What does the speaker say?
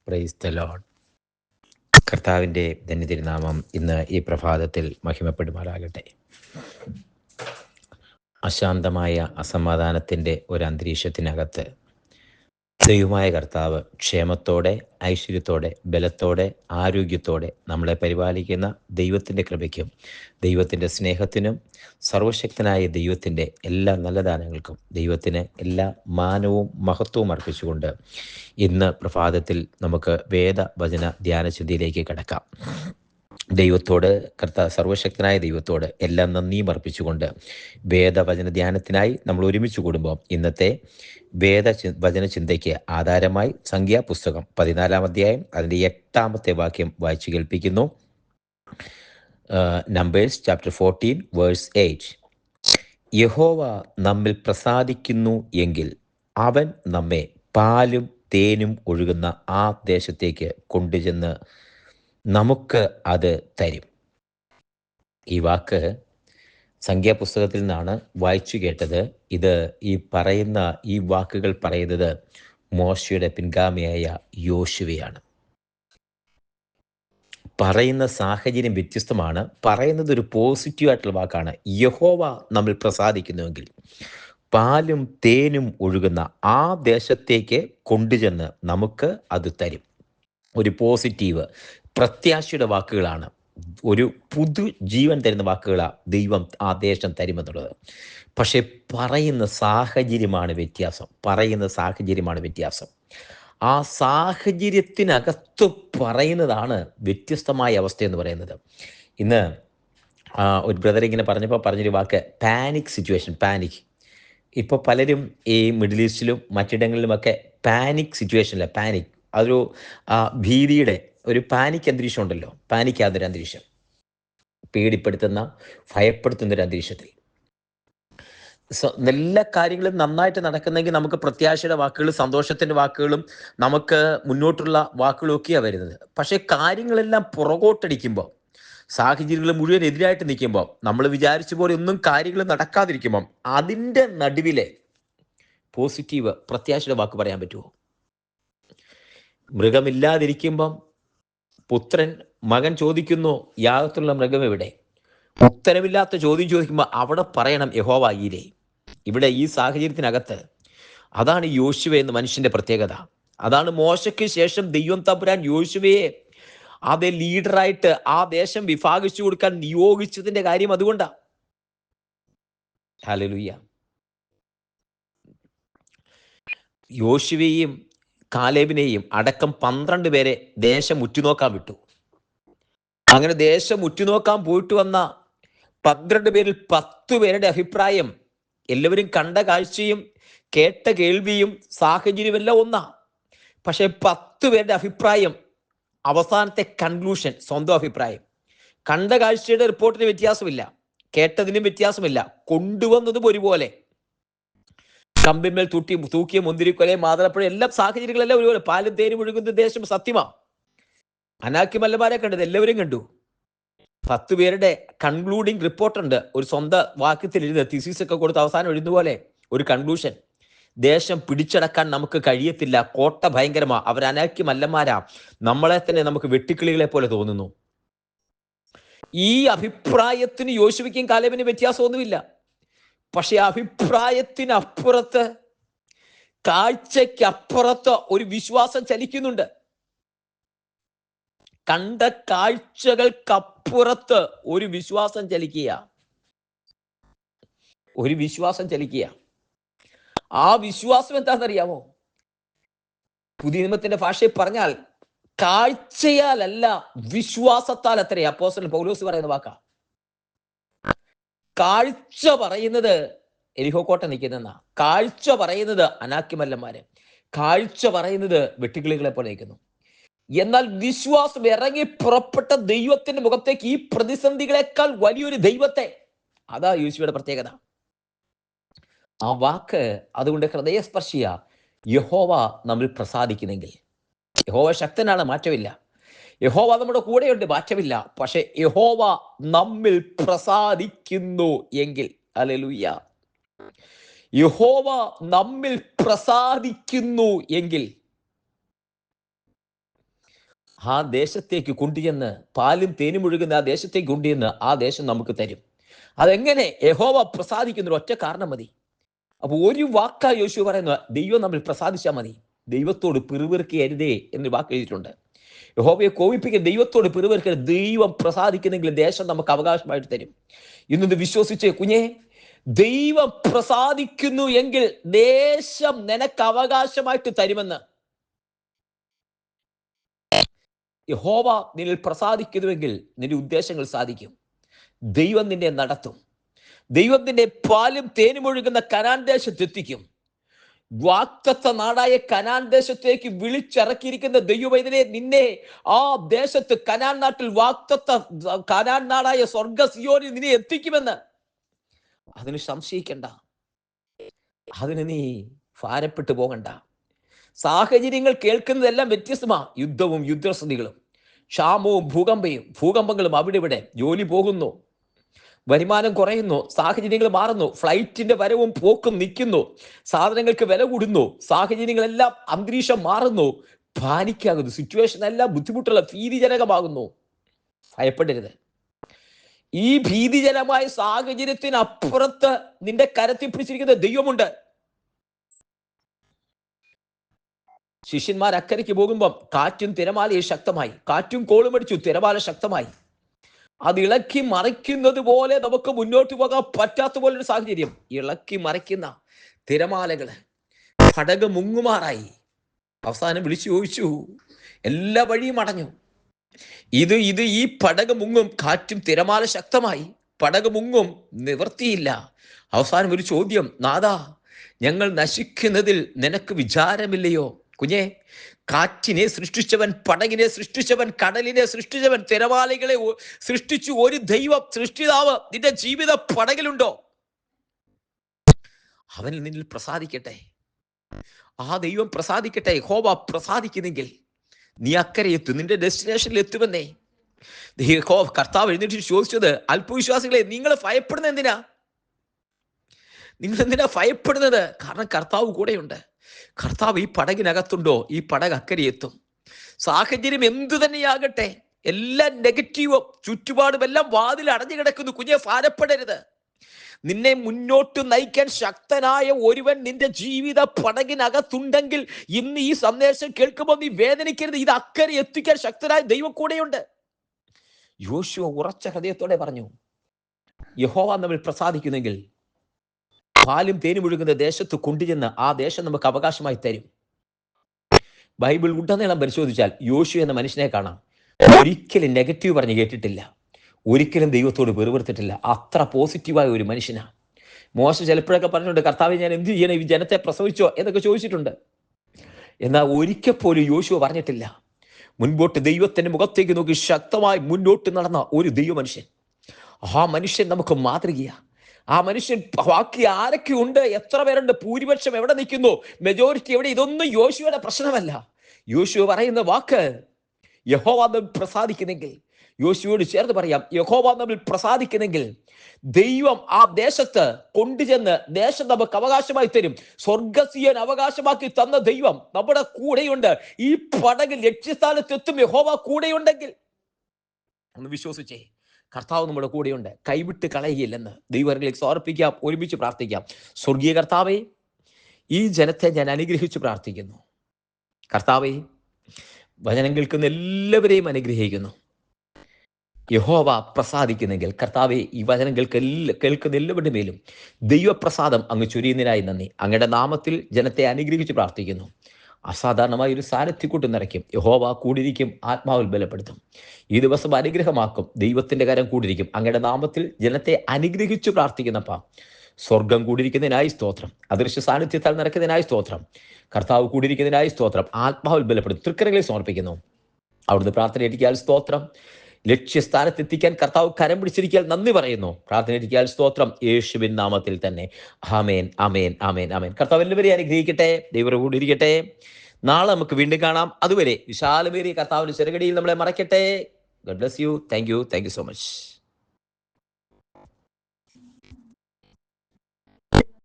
Praise the Lord. കർത്താവിൻ്റെ ധന്യതിരുനാമം ഇന്ന് ഈ പ്രഭാതത്തിൽ മഹിമപ്പെടുമാറാകട്ടെ. അശാന്തമായ അസമാധാനത്തിൻ്റെ ഒരു അന്തരീക്ഷത്തിനകത്ത് ദൈവമായ കർത്താവ് ക്ഷേമത്തോടെ, ഐശ്വര്യത്തോടെ, ബലത്തോടെ, ആരോഗ്യത്തോടെ നമ്മളെ പരിപാലിക്കുന്ന ദൈവത്തിൻ്റെ കൃപയ്ക്കും ദൈവത്തിൻ്റെ സ്നേഹത്തിനും സർവശക്തനായ ദൈവത്തിൻ്റെ എല്ലാ നല്ല ദാനങ്ങൾക്കും ദൈവത്തിന് എല്ലാ മാനവും മഹത്വവും അർപ്പിച്ചുകൊണ്ട് ഇന്ന് പ്രഭാതത്തിൽ നമുക്ക് വേദവചന ധ്യാനചിന്തയിലേക്ക് കടക്കാം. ദൈവത്തോട്, സർവശക്തനായ ദൈവത്തോട് എല്ലാം നന്ദിയും അർപ്പിച്ചുകൊണ്ട് വേദവചന ധ്യാനത്തിനായി നമ്മൾ ഒരുമിച്ച് കൂടുമ്പോൾ ഇന്നത്തെ വചന ചിന്തയ്ക്ക് ആധാരമായി സംഖ്യാപുസ്തകം 14-ാം അധ്യായം അതിൻ്റെ 8-ാമത്തെ വാക്യം വായിച്ചു കേൾപ്പിക്കുന്നു. Numbers chapter 14 verse 8. യഹോവ നമ്മിൽ പ്രസാദിക്കുന്നു എങ്കിൽ അവൻ നമ്മെ പാലും തേനും ഒഴുകുന്ന ആ ദേശത്തേക്ക് കൊണ്ടുചെന്ന് നമുക്ക് അത് തരും. ഈ വാക്ക് സംഖ്യാപുസ്തകത്തിൽ നിന്നാണ് വായിച്ചു കേട്ടത്. ഈ വാക്കുകൾ പറയുന്നത് മോശയുടെ പിൻഗാമിയായ യോശുവയാണ്. പറയുന്ന സാഹചര്യം വ്യത്യസ്തമാണ്. പറയുന്നത് ഒരു പോസിറ്റീവ് ആയിട്ടുള്ള വാക്കാണ്. യഹോവ നമ്മിൽ പ്രസാദിക്കുന്നുവെങ്കിൽ പാലും തേനും ഒഴുകുന്ന ആ ദേശത്തേക്ക് കൊണ്ടുചെന്ന് നമുക്ക് അത് തരും. ഒരു പോസിറ്റീവ് പ്രത്യാശയുടെ വാക്കുകളാണ്. ഒരു പുതു ജീവൻ തരുന്ന വാക്കുകളാണ് ദൈവം ആ ദേശം തരുമെന്നുള്ളത്. പക്ഷെ പറയുന്ന സാഹചര്യമാണ് വ്യത്യാസം. ആ സാഹചര്യത്തിനകത്ത് പറയുന്നതാണ് വ്യത്യസ്തമായ അവസ്ഥയെന്ന് പറയുന്നത്. ഇന്ന് ഒരു ബ്രദർ ഇങ്ങനെ പറഞ്ഞൊരു വാക്ക് പാനിക് സിറ്റുവേഷൻ. ഇപ്പോൾ പലരും ഈ മിഡിൽ ഈസ്റ്റിലും മറ്റിടങ്ങളിലുമൊക്കെ പാനിക് സിറ്റുവേഷനില്ല. അതൊരു ഭീതിയുടെ ഒരു പാനിക് അന്തരീക്ഷം ഉണ്ടല്ലോ. പാനിക്കാതൊരു അന്തരീക്ഷം, പേടിപ്പെടുത്തുന്ന, ഭയപ്പെടുത്തുന്നൊരു അന്തരീക്ഷത്തിൽ എല്ലാ കാര്യങ്ങളും നന്നായിട്ട് നടക്കുന്നെങ്കിൽ നമുക്ക് പ്രത്യാശയുടെ വാക്കുകളും സന്തോഷത്തിൻ്റെ വാക്കുകളും നമുക്ക് മുന്നോട്ടുള്ള വാക്കുകളും ഒക്കെയാണ് വരുന്നത്. പക്ഷേ കാര്യങ്ങളെല്ലാം പുറകോട്ടടിക്കുമ്പോൾ, സാഹചര്യങ്ങൾ മുഴുവൻ എതിരായിട്ട് നിൽക്കുമ്പോൾ, നമ്മൾ വിചാരിച്ച പോലെ ഒന്നും കാര്യങ്ങൾ നടക്കാതിരിക്കുമ്പം അതിൻ്റെ നടുവിലെ പോസിറ്റീവ് പ്രത്യാശയുടെ വാക്ക് പറയാൻ പറ്റുമോ? മൃഗമില്ലാതിരിക്കുമ്പം മകൻ ചോദിക്കുന്നു, യാഗത്തുള്ള മൃഗം എവിടെ? ഉത്തരമില്ലാത്ത ചോദ്യം ചോദിക്കുമ്പോൾ അവിടെ പറയണം യഹോവ ഈരേ. ഇവിടെ ഈ സാഹചര്യത്തിനകത്ത് അതാണ് യോശുവ എന്ന മനുഷ്യന്റെ പ്രത്യേകത. അതാണ് മോശയ്ക്ക് ശേഷം ദൈവം തമ്പുരാൻ യോശുവയെ അതേ ലീഡറായിട്ട് ആ ദേശം വിഭാഗിച്ചു കൊടുക്കാൻ നിയോഗിച്ചതിന്റെ കാര്യം അതുകൊണ്ടാണ്. ഹല്ലേലൂയ. യോശുവയെയും കാലേബിനെയും അടക്കം 12 പേരെ ദേശം ഉറ്റുനോക്കാൻ വിട്ടു. അങ്ങനെ ദേശം ഉറ്റുനോക്കാൻ പോയിട്ട് വന്ന 12 പേരിൽ 10 പേരുടെ അഭിപ്രായം, എല്ലാവരും കണ്ട കാഴ്ചയും കേട്ട കേൾവിയും സാഹചര്യം എല്ലാം ഒന്നാ. പക്ഷെ 10 പേരുടെ അഭിപ്രായം, അവസാനത്തെ കൺക്ലൂഷൻ സ്വന്തം അഭിപ്രായം. കണ്ട കാഴ്ചയുടെ റിപ്പോർട്ടിന് വ്യത്യാസമില്ല, കേട്ടതിനും വ്യത്യാസമില്ല, കൊണ്ടുവന്നതും ഒരുപോലെ. കമ്പിന്മേൽ തൂക്കിയ മുന്തിരിക്കൊല, മാതളപ്പഴം, എല്ലാ സാഹചര്യങ്ങളെല്ലാം ഒരുപോലെ. പാലും തേനും ഒഴുകുന്ന ദേശം സത്യമാ. അനാക്യമല്ലമാരെ കണ്ടത് എല്ലാവരും കണ്ടു. 10 പേരുടെ കൺക്ലൂഡിങ് റിപ്പോർട്ടുണ്ട്. ഒരു സ്വന്തം വാക്യത്തിൽ എഴുതുക, തിസീസ് ഒക്കെ കൊടുത്ത് അവസാനം എഴുതുന്ന പോലെ ഒരു കൺക്ലൂഷൻ. ദേശം പിടിച്ചടക്കാൻ നമുക്ക് കഴിയത്തില്ല, കോട്ട ഭയങ്കരമാ, അവർ അനാക്യമല്ലന്മാരാ, നമ്മളെ തന്നെ നമുക്ക് വെട്ടുക്കിളികളെ പോലെ തോന്നുന്നു. ഈ അഭിപ്രായത്തിന് യോശുവയ്ക്കും കാലേബിനും വ്യത്യാസമൊന്നുമില്ല. പക്ഷെ അഭിപ്രായത്തിനപ്പുറത്ത്, കാഴ്ചയ്ക്കപ്പുറത്ത് ഒരു വിശ്വാസം ചലിക്കുന്നുണ്ട്. കണ്ട കാഴ്ചകൾക്കപ്പുറത്ത് ഒരു വിശ്വാസം ചലിക്കുക. ആ വിശ്വാസം എന്താണെന്നറിയാമോ? പുതിയ നിയമത്തിന്റെ ഭാഷയിൽ പറഞ്ഞാൽ കാഴ്ചയാലല്ല വിശ്വാസത്താൽ അത്രേ. അപ്പോസ്തലൻ പൗലോസ് പറയുന്ന വാക്കാ. കാഴ്ച പറയുന്നത് എരിഹോ കോട്ട നിൽക്കുന്ന, കാഴ്ച പറയുന്നത് അനാക്യമല്ലന്മാര്, കാഴ്ച പറയുന്നത് വെട്ടുകിളികളെ പോലെ നിൽക്കുന്നു. എന്നാൽ വിശ്വാസം ഇറങ്ങി പുറപ്പെട്ട ദൈവത്തിന്റെ മുഖത്തേക്ക് ഈ പ്രതിസന്ധികളെക്കാൾ വലിയൊരു ദൈവത്തെ, അതാ യോശുവയുടെ പ്രത്യേകത. ആ വാക്ക് അതുകൊണ്ട് ഹൃദയസ്പർശിയ. യഹോവ നമ്മിൽ പ്രസാദിക്കുന്നെങ്കിൽ, യഹോവ ശക്തനാണ്, മാറ്റമില്ല. യഹോവ നമ്മുടെ കൂടെയുണ്ട്, മാറ്റമില്ല. പക്ഷെ യഹോവ നമ്മിൽ പ്രസാദിക്കുന്നു എങ്കിൽ, ഹല്ലേലൂയ, യഹോവ നമ്മിൽ പ്രസാദിക്കുന്നു എങ്കിൽ ആ ദേശത്തേക്ക് കൊണ്ടുചെന്ന്, പാലും തേനും ഒഴുകുന്ന ആ ദേശത്തേക്ക് കൊണ്ടുചെന്ന് ആ ദേശം നമുക്ക് തരും. അതെങ്ങനെ? യഹോവ പ്രസാദിക്കുന്ന ഒറ്റ കാരണം മതി. അപ്പൊ ഒരു വാക്കാ യോശുവ പറയുന്നത്, ദൈവം നമ്മൾ പ്രസാദിച്ചാൽ മതി. ദൈവത്തോട് പിറുപിറുക്കരുതേ എന്ന് വാക്ക് എഴുതിയിട്ടുണ്ട്. യഹോവയെ കോപിപ്പിക്കുക, ദൈവത്തോട് പിറുപിറുക്കരുത്. ദൈവം പ്രസാദിക്കുന്നെങ്കിൽ ദേശം നമുക്ക് അവകാശമായിട്ട് തരും. ഇന്നത് വിശ്വസിച്ച് കുഞ്ഞെ, ദൈവം പ്രസാദിക്കുന്നു എങ്കിൽ ദേശം നിനക്ക് അവകാശമായിട്ട് തരുമെന്ന്. യഹോവ നിന്നിൽ പ്രസാദിക്കുന്നുവെങ്കിൽ നിന്റെ ഉദ്ദേശങ്ങൾ സാധിക്കും. ദൈവം നിന്നെ നടത്തും. ദൈവം നിന്നെ പാലും തേനും ഒഴുകുന്ന കനാൻ ദേശത്തെത്തിക്കും. വാഗ്ദത്ത നാടായ കനാൻ ദേശത്തേക്ക് വിളിച്ചിറക്കിയിരിക്കുന്ന ദൈവവൈദ്യനെ, നിന്നെ ആ ദേശത്ത് കനാൻ നാട്ടിൽ വാഗ്ദത്ത കനാൻ നാടായ സ്വർഗ സിയോനിൽ നിന്നെ എത്തിക്കുമെന്ന്. അതിന് സംശയിക്കണ്ട, അതിന് നീ ഭാരപ്പെട്ടു പോകണ്ട. സാഹചര്യങ്ങൾ കേൾക്കുന്നതെല്ലാം വ്യത്യസ്തമാ. യുദ്ധവും യുദ്ധസ്ഥിതികളും, ക്ഷാമവും ഭൂകമ്പങ്ങളും അവിടെ ഇവിടെ. ജോലി പോകുന്നു, വരുമാനം കുറയുന്നു, സാഹചര്യങ്ങൾ മാറുന്നു, ഫ്ലൈറ്റിന്റെ വരവും പോക്കും നിൽക്കുന്നു, സാധനങ്ങൾക്ക് വില കൂടുന്നു, സാഹചര്യങ്ങളെല്ലാം, അന്തരീക്ഷം മാറുന്നു, പാനിക്കാകുന്നു, സിറ്റുവേഷൻ എല്ലാം ബുദ്ധിമുട്ടുള്ള ഭീതിജനകമാകുന്നു. ഭയപ്പെടരുത്. ഈ ഭീതിജനമായ സാഹചര്യത്തിനപ്പുറത്ത് നിന്റെ കരത്തിൽ പിടിച്ചിരിക്കുന്ന ദൈവമുണ്ട്. ശിഷ്യന്മാർ അക്കരയ്ക്ക് പോകുമ്പം കാറ്റും തിരമാലയും ശക്തമായി. കാറ്റും കോളുമടിച്ചു, തിരമാല ശക്തമായി. അത് ഇളക്കി മറിക്കുന്നത് പോലെ നമുക്ക് മുന്നോട്ട് പോകാൻ പറ്റാത്ത പോലെ ഒരു സാഹചര്യം. ഇളക്കി മറിക്കുന്ന തിരമാലകള്, പടക് മുങ്ങുമാറായി. അവസാനം വിളിച്ചു ചോദിച്ചു, എല്ലാ വഴിയും അടഞ്ഞു. ഈ പടക് മുങ്ങും, കാറ്റും തിരമാല ശക്തമായി, പടക് മുങ്ങും, നിവർത്തിയില്ല. അവസാനം ഒരു ചോദ്യം, നാഥാ, ഞങ്ങൾ നശിക്കുന്നതിൽ നിനക്ക് വിചാരമില്ലയോ? കുഞ്ഞെ, കാറ്റിനെ സൃഷ്ടിച്ചവൻ, പടകിനെ സൃഷ്ടിച്ചവൻ, കടലിനെ സൃഷ്ടിച്ചവൻ, തിരമാലകളെ സൃഷ്ടിച്ചു ഒരു ദൈവം, സൃഷ്ടിതാവ് നിന്റെ ജീവിത പടകിലുണ്ടോ? അവൻ നിന്നിൽ പ്രസാദിക്കട്ടെ. ആ ദൈവം പ്രസാദിക്കട്ടെ. യഹോവ പ്രസാദിക്കുന്നെങ്കിൽ നീ അക്കരെ എത്തും, നിന്റെ ഡെസ്റ്റിനേഷനിൽ എത്തുമെന്നേ. കർത്താവ് എഴുന്നേറ്റ് ചോദിച്ചത്, അല്പവിശ്വാസികളെ, നിങ്ങൾ ഭയപ്പെടുന്നത് എന്തിനാ? നിങ്ങൾ എന്തിനാ ഭയപ്പെടുന്നത്? കാരണം കർത്താവ് കൂടെയുണ്ട്. കർത്താവ് ഈ പടകിനകത്തുണ്ടോ? ഈ പടക് അക്കരെ എത്തും. സാഹചര്യം എന്തു തന്നെയാകട്ടെ, എല്ലാം നെഗറ്റീവും ചുറ്റുപാടും എല്ലാം വാതിൽ അടഞ്ഞു കിടക്കുന്നു. കുഞ്ഞെ, ഭാരപ്പെടരുത്. നിന്നെ മുന്നോട്ട് നയിക്കാൻ ശക്തനായ ഒരുവൻ നിന്റെ ജീവിത പടകിനകത്തുണ്ടെങ്കിൽ ഇന്ന് ഈ സന്ദേശം കേൾക്കുമ്പോൾ നീ വേദനിക്കരുത്. ഇത് അക്കരെ എത്തിക്കാൻ ശക്തനായ ദൈവം കൂടെയുണ്ട്. യോശുവ ഉറച്ച ഹൃദയത്തോടെ പറഞ്ഞു, യഹോവ നമ്മൾ പ്രസാദിക്കുന്നെങ്കിൽ പാലും തേനും ഒഴുകുന്ന ദേശത്ത് കൊണ്ടുചെന്ന് ആ ദേശം നമുക്ക് അവകാശമായി തരും. ബൈബിൾ ഉടനീളം പരിശോധിച്ചാൽ യോശുവ എന്ന മനുഷ്യനെ കാണാം. ഒരിക്കലും നെഗറ്റീവ് പറഞ്ഞ് കേട്ടിട്ടില്ല, ഒരിക്കലും ദൈവത്തോട് വെറുപെടുത്തിട്ടില്ല. അത്ര പോസിറ്റീവായ ഒരു മനുഷ്യനാണ്. മോശ ചിലപ്പോഴൊക്കെ പറഞ്ഞിട്ടുണ്ട്, കർത്താവേ, ഞാൻ എന്ത് ചെയ്യണം, ഈ ജനത്തെ പ്രസവിച്ചോ എന്നൊക്കെ ചോദിച്ചിട്ടുണ്ട്. എന്നാൽ ഒരിക്കൽ പോലും യോശുവ പറഞ്ഞിട്ടില്ല. മുൻപോട്ട് ദൈവത്തിന്റെ മുഖത്തേക്ക് നോക്കി ശക്തമായി മുന്നോട്ട് നടന്ന ഒരു ദൈവ മനുഷ്യൻ. ആ മനുഷ്യൻ നമുക്ക് മാതൃകയാണ്. ആ മനുഷ്യൻ, ബാക്കി ആരൊക്കെ ഉണ്ട്, എത്ര പേരുണ്ട്, ഭൂരിപക്ഷം എവിടെ നിൽക്കുന്നു, മെജോറിറ്റി എവിടെ, ഇതൊന്നും യോശുവയുടെ പ്രശ്നമല്ല. യോശുവ പറയുന്ന വാക്ക്, യഹോവ നമ്മിൽ പ്രസാദിക്കുന്നെങ്കിൽ, യോശുവയോട് ചേർന്ന് പറയാം, യഹോവ നമ്മിൽ പ്രസാദിക്കുന്നെങ്കിൽ ദൈവം ആ ദേശത്ത് കൊണ്ടുചെന്ന് ദേശം നമുക്ക് അവകാശമായി തരും. സ്വർഗസിയൻ അവകാശമാക്കി തന്ന ദൈവം നമ്മുടെ കൂടെയുണ്ട്. ഈ പടകിൽ ലക്ഷ്യസ്ഥാനത്തെത്തും യഹോവ കൂടെയുണ്ടെങ്കിൽ. ഒന്ന് വിശ്വസിച്ചേ, കർത്താവ് നമ്മുടെ കൂടെയുണ്ട്, കൈവിട്ട് കളയുകയില്ലെന്ന്. ദൈവങ്ങളിലേക്ക് സമർപ്പിക്കാം, ഒരുമിച്ച് പ്രാർത്ഥിക്കാം. സ്വർഗീയ കർത്താവേ, ഈ ജനത്തെ ഞാൻ അനുഗ്രഹിച്ച് പ്രാർത്ഥിക്കുന്നു. കർത്താവേ, വചനം കേൾക്കുന്ന എല്ലാവരെയും അനുഗ്രഹിക്കുന്നു. യഹോവ പ്രസാദിക്കുന്നെങ്കിൽ കർത്താവെ, ഈ വചനം കേൾക്കുന്ന എല്ലാവരുടെ മേലും ദൈവപ്രസാദം അങ്ങ് ചൊരിയുന്നതിനായി നന്ദി. അങ്ങയുടെ നാമത്തിൽ ജനത്തെ അനുഗ്രഹിച്ച് പ്രാർത്ഥിക്കുന്നു. അസാധാരണമായ ഒരു സാരഥ്യക്കൂട്ട് നിറയ്ക്കും. യഹോവ കൂടിയിരിക്കും, ആത്മാവിൽ ബലപ്പെടുത്തും. ഈ ദിവസം അനുഗ്രഹമാക്കും. ദൈവത്തിന്റെ കരം കൂടിയിരിക്കും. അങ്ങയുടെ നാമത്തിൽ ജനത്തെ അനുഗ്രഹിച്ചു പ്രാർത്ഥിക്കുന്നപ്പാ, സ്വർഗം കൂടിയിരിക്കുന്നതിനായി സ്തോത്രം. അദൃശ്യ സാന്നിധ്യത്താൽ നിറയ്ക്കുന്നതിനായി സ്തോത്രം. കർത്താവ് കൂടിയിരിക്കുന്നതിനായി സ്തോത്രം. ആത്മാവിൽ ബലപ്പെടുത്തും. തൃക്കരങ്ങളെ സമർപ്പിക്കുന്നു. അവിടുന്ന് പ്രാർത്ഥനയിരിക്കാൻ സ്തോത്രം. ലക്ഷ്യസ്ഥാനത്തെത്തിക്കാൻ കർത്താവ് കരം പിടിച്ചിരിക്കാൻ നന്ദി പറയുന്നു. പ്രാർത്ഥനയിരിക്കാൻ സ്തോത്രം, യേശുവിൻ നാമത്തിൽ തന്നെ. ആമേൻ, ആമേൻ, ആമേൻ, ആമേൻ. കർത്താവ് എല്ലാവരെയും അനുഗ്രഹിക്കട്ടെ. ദൈവം കൂടിയിരിക്കട്ടെ. നാളെ നമുക്ക് വീണ്ടും കാണാം. അതുവരെ വിശാലമേറിയ കർത്താവിന്റെ ചെറുകടിയിൽ നമ്മളെ മറക്കട്ടെ. God bless you. Thank you so much.